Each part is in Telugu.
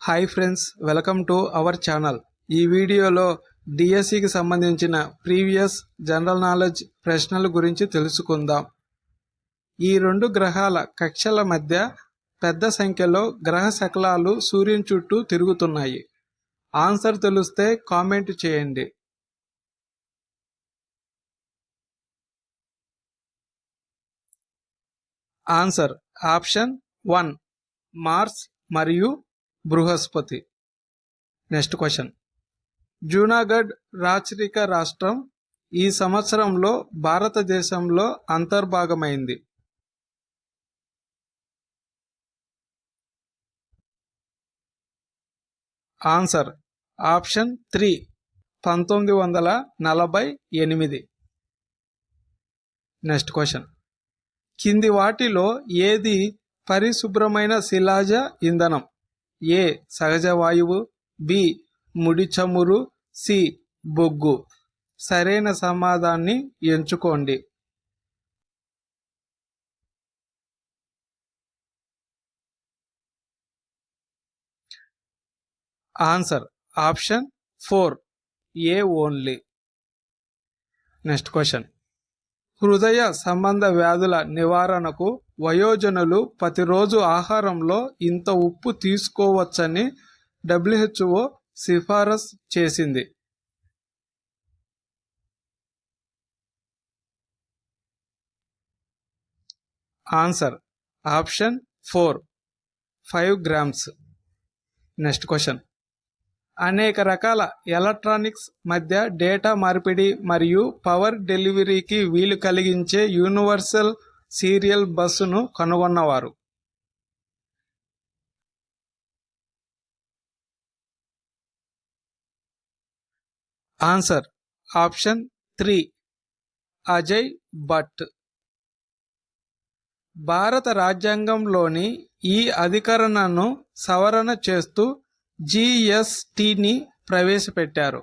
Hi friends, welcome to our channel. ఈ వీడియోలో డిఎస్సికి సంబంధించిన ప్రీవియస్ జనరల్ నాలెడ్జ్ ప్రశ్నల గురించి తెలుసుకుందాం. ఈ రెండు గ్రహాల కక్ష్యల మధ్య పెద్ద సంఖ్యలో గ్రహ శకలాలు సూర్యుని చుట్టూ తిరుగుతున్నాయి. ఆన్సర్ తెలిస్తే కామెంట్ చేయండి. ఆన్సర్ ఆప్షన్ 1 మార్స్ మరియు బృహస్పతి. Next question. జూనాగఢ్ రాచరిక రాష్ట్రం ఈ సంవత్సరంలో భారతదేశంలో అంతర్భాగమైంది. Answer option 3 1948. Next question. కింది వాటిలో ఏది పరిశుభ్రమైన శిలాజ ఇంధనం? ఏ సహజ వాయువు, బి ముడి చమురు, సి బొగ్గు. సరైన సమాధానాన్ని ఎంచుకోండి. ఆన్సర్ ఆప్షన్ 4 ఏ ఓన్లీ. Next question. హృదయ సంబంధ వ్యాధుల నివారణకు వయోజనులు ప్రతిరోజు ఆహారంలో ఇంత ఉప్పు తీసుకోవచ్చని WHO సిఫారసు చేసింది. Answer option 4 5 grams. Next question. అనేక రకాల ఎలక్ట్రానిక్స్ మధ్య డేటా మార్పిడి మరియు పవర్ డెలివరీకి వీలు కలిగించే యూనివర్సల్ సీరియల్ బస్సును కనుగొన్నవారు? Answer option 3 Ajay Bhat. భారత రాజ్యాంగంలోని ఈ అధికరణను సవరణ చేస్తూ GSTని ప్రవేశపెట్టారు.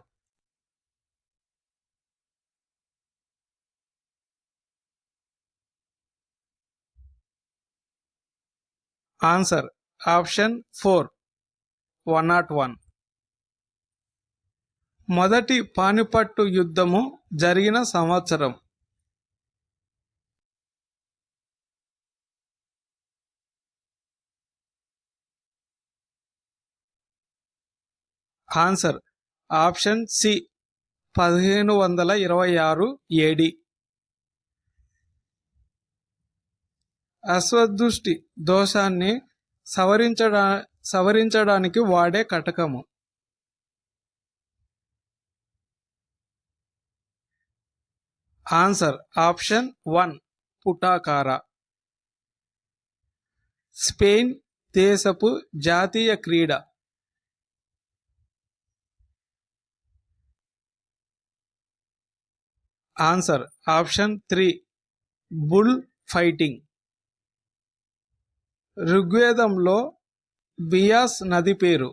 Answer option 4 101. మొదటి పానిపట్టు యుద్ధము జరిగిన సంవత్సరం? Answer option C 1526 AD. అశ్వదృష్టి దోషాన్ని సవరించడానికి వాడే కటకము? ఆన్సర్ ఆప్షన్ 1 పుటాకార. స్పెయిన్ దేశపు జాతీయ క్రీడ? Answer option 3 bull fighting. ఋగ్వేదంలో బియాస్ నది పేరు?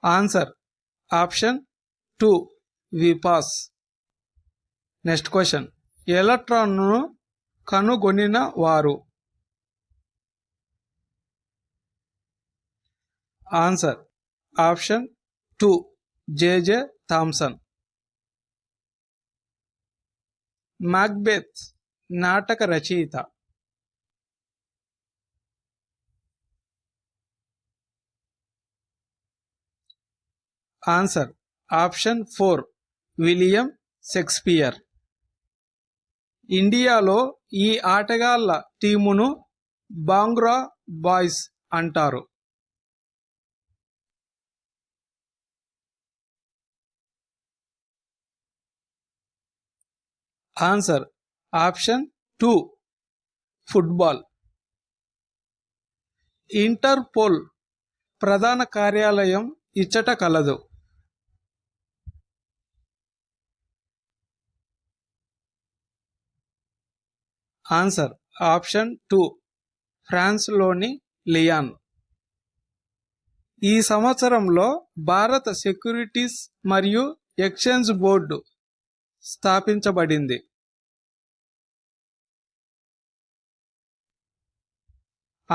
Answer option 2 Vipas. Next question. ఎలక్ట్రాన్ను కనుగొనిన వారు? Answer option 2 JJ Thomson. Macbeth నాటక రచయిత? Answer option 4 William Shakespeare. ఇండియాలో ఈ ఆటగాళ్ల టీమును బాంగ్రా బాయ్స్ అంటారు. Answer option 2 football. ఇంటర్పోల్ ప్రధాన కార్యాలయం ఇచ్చట కలదు? ఆన్సర్ ఆప్షన్ 2 ఫ్రాన్స్లోని లియాన్. ఈ సంవత్సరంలో భారత సెక్యూరిటీస్ మరియు ఎక్స్చేంజ్ బోర్డు స్థాపించబడింది.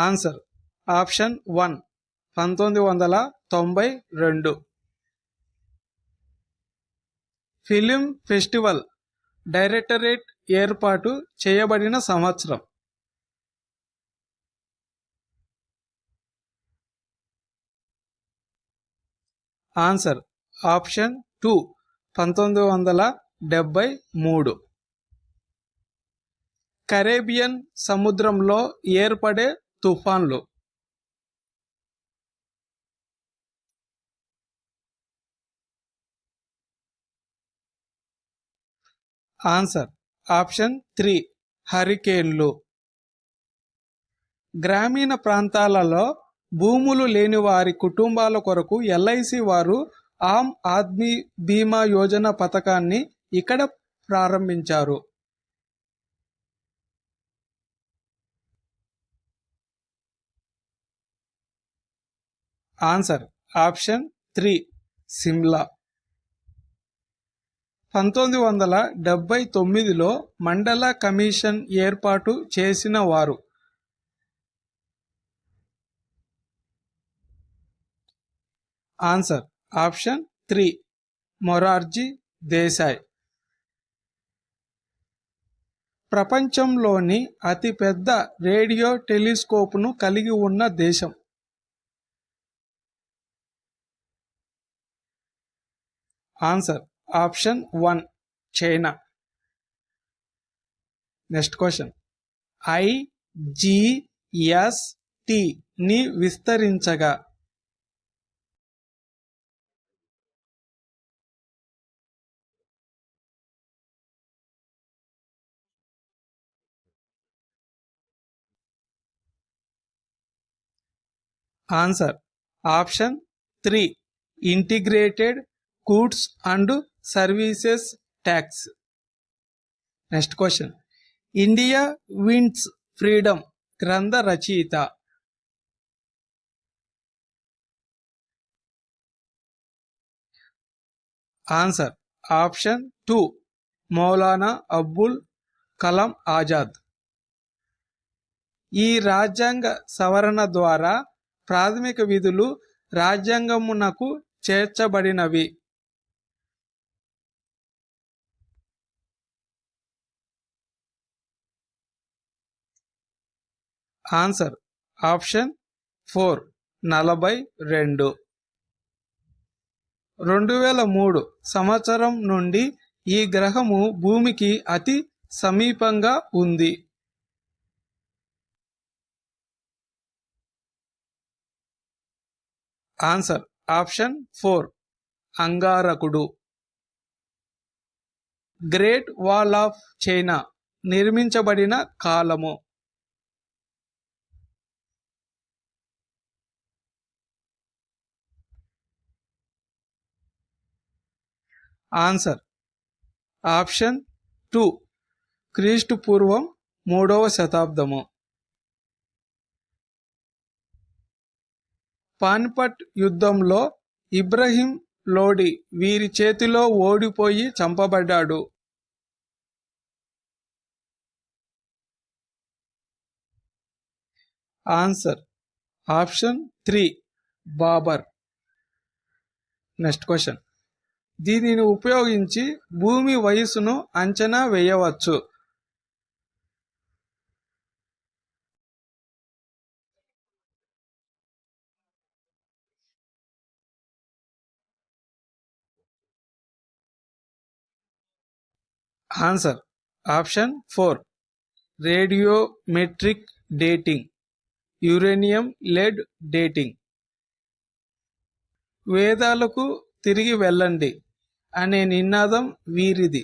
Answer option 1 1992. Film festival directorate ఏర్పాటు చేయబడిన సంవత్సరం. Answer option 2 1973. కరేబియన్ సముద్రంలో ఏర్పడే తుఫాన్లు. ఆన్సర్ ఆప్షన్ 3 హరికేన్లు. గ్రామీణ ప్రాంతాలలో భూములు లేని వారి కుటుంబాల కొరకు ఎల్ఐసి వారు ఆమ్ ఆద్మీ బీమా యోజన పథకాన్ని ఇక్కడ ప్రారంభించారు. Answer option 3 Shimla. 1979లో మండల కమిషన్ ఏర్పాటు చేసిన వారు. Answer option 3 Morarji Desai. ప్రపంచంలోని అతిపెద్ద రేడియో టెలిస్కోప్ను కలిగి ఉన్న దేశం. Answer option 1 China. Next question. IGST ని విస్తరించగా. Answer option 3 integrated goods and services tax. Next question. India wins freedom గ్రంథ రచయిత. Answer option 2 Maulana Abul Kalam Azad. ఈ రాజ్యాంగ సవరణ ద్వారా ప్రాథమిక విధులు రాజ్యాంగమునకు చేర్చబడినవి. Answer option 4 42. 2003 సంవత్సరం నుండి ఈ గ్రహము భూమికి అతి సమీపంగా ఉంది. ఆన్సర్ ఆప్షన్ 4 అంగారకుడు. గ్రేట్ వాల్ ఆఫ్ చైనా నిర్మించబడిన కాలము. ఆన్సర్ ఆప్షన్ 2 క్రీస్తు పూర్వం 3వ శతాబ్దము. పానిపట్ యుద్ధంలో ఇబ్రహీం లోడి వీరి చేతిలో ఓడిపోయి చంపబడ్డాడు. Answer option 3 Babur. Next question. దీనిని ఉపయోగించి భూమి వయసును అంచనా వేయవచ్చు. Answer option 4 radiometric dating, uranium lead dating. వేదాలకు తిరిగి వెళ్ళండి అనే నినాదం వీరిది.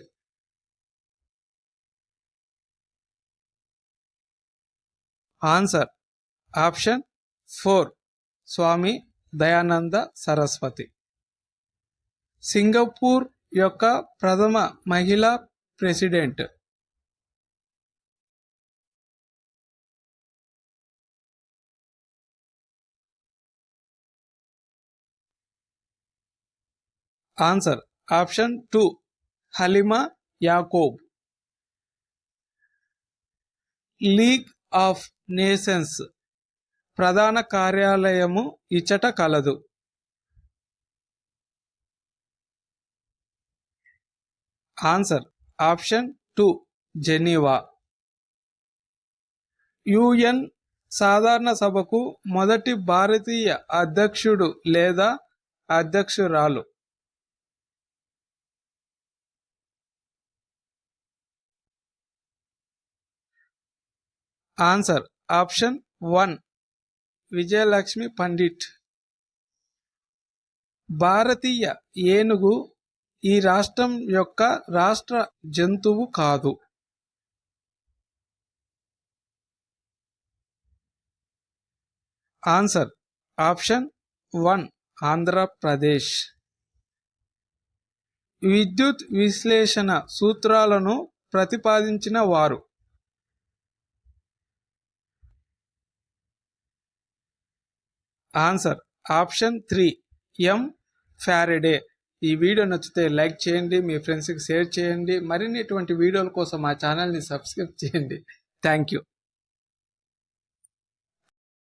Answer option 4 Swami Dayananda Saraswati. Singapore యొక్క ప్రథమ మహిళా president. Answer option 2 Halima Yacob. League of Nations ప్రధాన కార్యాలయము ఇచ్చట కలదు? Answer option 2 Geneva. యుఎన్ సాధారణ సభకు మొదటి భారతీయ అధ్యక్షుడు లేదా అధ్యక్షురాలు? Answer option 1 Vijayalakshmi Pandit. భారతీయ ఏనుగు ఈ రాష్ట్రం యొక్క రాష్ట్ర జంతువు కాదు. Answer option 1 Andhra Pradesh. విద్యుత్ విశ్లేషణ సూత్రాలను ప్రతిపాదించిన వారు? Answer option 3 M Faraday. ఈ వీడియో నచ్చితే లైక్ చేయండి, మీ ఫ్రెండ్స్కి షేర్ చేయండి. మరిన్ని ఇటువంటి వీడియోల కోసం మా ఛానల్ని సబ్స్క్రైబ్ చేయండి. Thank you.